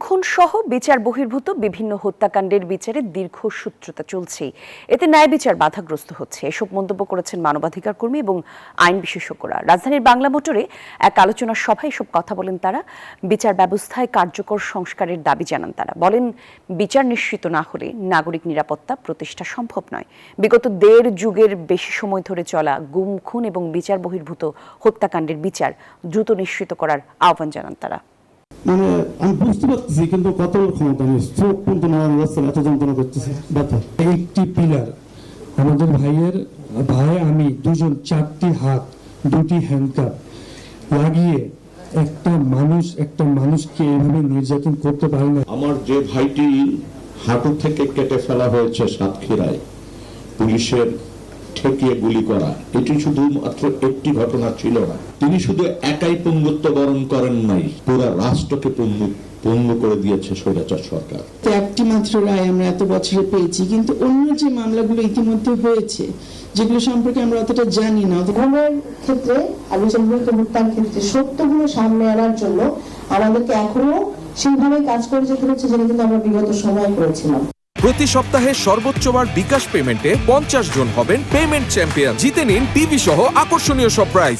খুন সহ বিচার বহির্ভূত বিভিন্ন হত্যাকাণ্ডের বিচারে দীর্ঘসূত্রতা চলছে, এতে ন্যায় বিচার বাধাগ্রস্ত হচ্ছে। এসব মন্তব্য করেছেন মানবাধিকার কর্মী এবং আইন বিশেষজ্ঞরা। রাজধানীর বাংলা মোটরে এক আলোচনা সভায় এসব কথা বলেন তারা। বিচার ব্যবস্থায় কার্যকর সংস্কারের দাবি জানান তারা। বলেন, বিচার নিশ্চিত না হলে নাগরিক নিরাপত্তা প্রতিষ্ঠা সম্ভব নয়। বিগত ১.৫ যুগের বেশি সময় ধরে চলা গুম, খুন এবং বিচার বহির্ভূত হত্যাকাণ্ডের বিচার দ্রুত নিশ্চিত করার আহ্বান জানান তারা। মানে আমি বুঝতে পারতেছি, কিন্তু কত ক্ষমতা নেই, চোখ কিন্তু নেওয়ার যাচ্ছে, এত যন্ত্রণা করতেছে ব্যথা। একটি পিলার আমাদের ভাই আমি দুজন, 4টি হাত, 2টি হ্যান্ডকাপ লাগিয়ে একটা মানুষকে এভাবে নির্যাতন করতে পারে না। আমার যে ভাইটি হাঁটু থেকে কেটে ফেলা হয়েছে সাতক্ষীরায়, পুলিশের ঠেকিয়ে গুলি করা, এটি শুধুমাত্র একটি ঘটনা ছিল না। তিনি শুধু একাই পঙ্গুত্ব বরণ করেন নাই, পুরো রাষ্ট্রকে পঙ্গু করে দিয়েছে স্বৈরাচার সরকার। একটি মাত্র রায় আমরা এত বছরে পেয়েছি, কিন্তু অন্য যে মামলাগুলো ইতিমধ্যে হয়েছে, যেগুলো সম্পর্কে আমরা অতটা জানি না। খুনের ক্ষেত্রে আর বিচারবহির্ভূত হত্যার ক্ষেত্রে সত্যগুলো সামনে আনার জন্য আমাদেরকে এখনো সেইভাবে কাজ করে যেতে হচ্ছে, যেটা কিন্তু আমরা বিগত সময় করেছিলাম। প্রতি সপ্তাহে সর্বোচ্চবার বিকাশ পেমেন্টে 50 জন হবেন পেমেন্ট চ্যাম্পিয়ন। জিতে নিন টিভি সহ আকর্ষণীয় সব প্রাইজ।